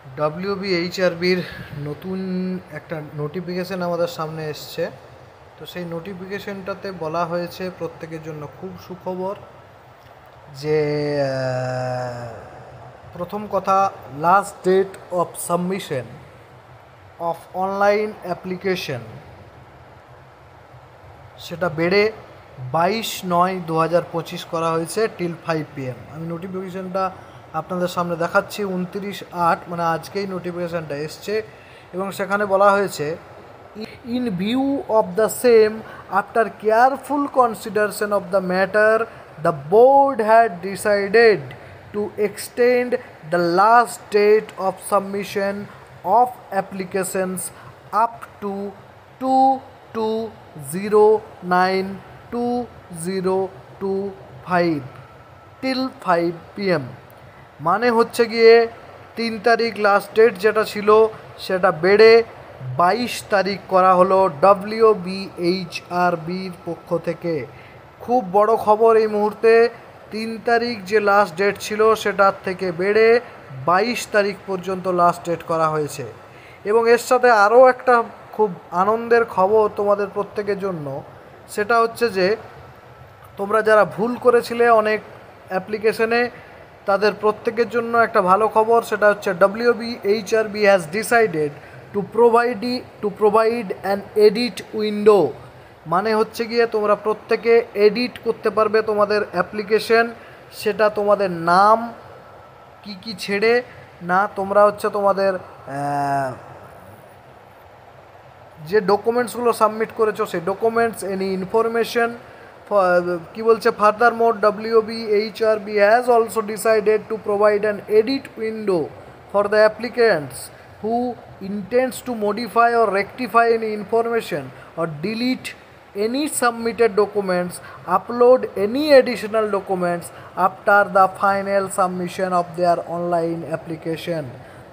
ডব্লিউবিএইচআরবির নতুন একটা নোটিফিকেশান আমাদের সামনে এসছে। তো সেই নোটিফিকেশানটাতে বলা হয়েছে প্রত্যেকের জন্য খুব সুখবর যে প্রথম কথা, last date of submission of online application সেটা বেড়ে 22/9/2025 করা হয়েছে টিল 5 PM। আমি নোটিফিকেশানটা আপনাদের সামনে দেখাচ্ছি। 29/8 মানে আজকেই নোটিফিকেশানটা এসছে এবং সেখানে বলা হয়েছে, in view of the same after careful consideration of the matter the board had decided to extend the last date of submission of applications up to 2/9/2025 till 5 PM। মানে হচ্ছে গিয়ে 3 তারিখ লাস্ট ডেট যেটা ছিল সেটা বেড়ে 22 তারিখ করা হলো ডব্লিউবিএইচআরবির পক্ষ থেকে। খুব বড় খবর এই মুহূর্তে। 3 তারিখ যে লাস্ট ডেট ছিল সেটার থেকে বেড়ে 22 তারিখ পর্যন্ত লাস্ট ডেট করা হয়েছে। এবং এর সাথে আরও একটা খুব আনন্দের খবর তোমাদের প্রত্যেকের জন্য, সেটা হচ্ছে যে তোমরা যারা ভুল করেছিলে অনেক অ্যাপ্লিকেশনে, তাদের প্রত্যেকের জন্য একটা ভালো খবর। সেটা হচ্ছে ডব্লিউবিএইচআরবি has decided to provide an edit window. মানে হচ্ছে গিয়ে তোমরা প্রত্যেকে এডিট করতে পারবে তোমাদের অ্যাপ্লিকেশন। সেটা তোমাদের নাম কি ছেড়ে না, তোমরা হচ্ছে তোমাদের যে ডকুমেন্টসগুলো সাবমিট করেছো সেই ডকুমেন্টস, এনি ইনফরমেশন কি বলছে, further more ডব্লিউবিএইচআরবি has also decided to provide an edit window for the applicants who intends to modify or rectify any information or delete any submitted documents, upload any additional documents after the final submission of their online application.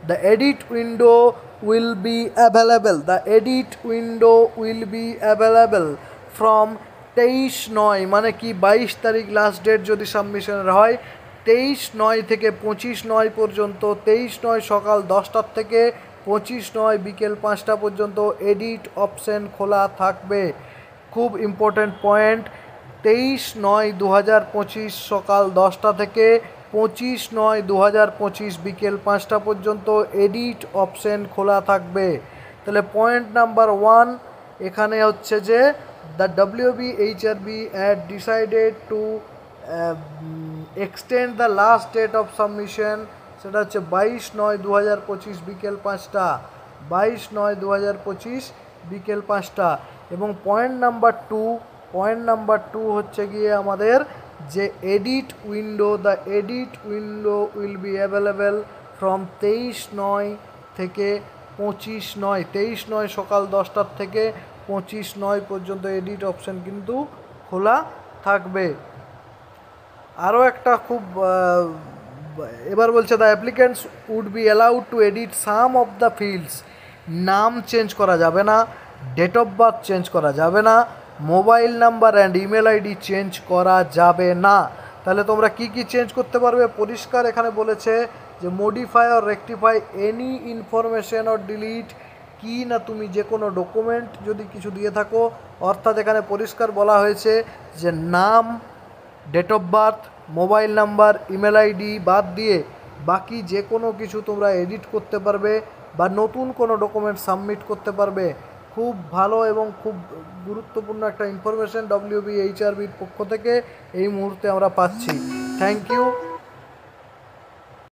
The edit window will be available. The edit window will be available from 23/9 মানে কি 22 তারিখ last date যদি সাবমিশনের হয়, 23/9 থেকে 25/9 পর্যন্ত, 23/9 সকাল 10টা থেকে 25/9 বিকেল 5টা পর্যন্ত এডিট অপশন খোলা থাকবে। খুব ইম্পর্ট্যান্ট পয়েন্ট, 23/9/2025 সকাল 10টা থেকে 25/9/2025 বিকেল 5টা পর্যন্ত এডিট অপশন খোলা থাকবে। তাহলে পয়েন্ট নাম্বার 1 এখানে হচ্ছে যে the WBHRB had decided to extend the last date of submission, সেটা হচ্ছে 22/9/2025 বিকেল 5টা, 22/9/2025 বিকেল 5টা। এবং পয়েন্ট নাম্বার টু হচ্ছে গিয়ে আমাদের যে edit window, the edit window will be available from 23/9 থেকে 25/9, 23/9 সকাল 10টার থেকে 25/9 পর্যন্ত এডিট অপশান কিন্তু খোলা থাকবে। আরও একটা খুব এবার বলছে, the applicants would be allowed to edit some of the fields. নাম চেঞ্জ করা যাবে না, ডেট অফ বার্থ চেঞ্জ করা যাবে না, mobile number and email ID change করা যাবে না। তাহলে তোমরা কি চেঞ্জ করতে পারবে? পরিষ্কার এখানে বলেছে যে modify or rectify any information or delete, কি না তুমি যে কোনো ডকুমেন্ট যদি কিছু দিয়ে থাকো, অর্থাৎ এখানে পরিষ্কার বলা হয়েছে যে নাম, date of birth, mobile number, email ID বাদ দিয়ে বাকি যে কোনো কিছু তোমরা এডিট করতে পারবে বা নতুন কোনো ডকুমেন্ট সাবমিট করতে পারবে। খুব ভালো এবং খুব গুরুত্বপূর্ণ একটা ইনফরমেশন ডব্লিউবিএইচআরবির পক্ষ থেকে এই মুহূর্তে আমরা পাচ্ছি। Thank you.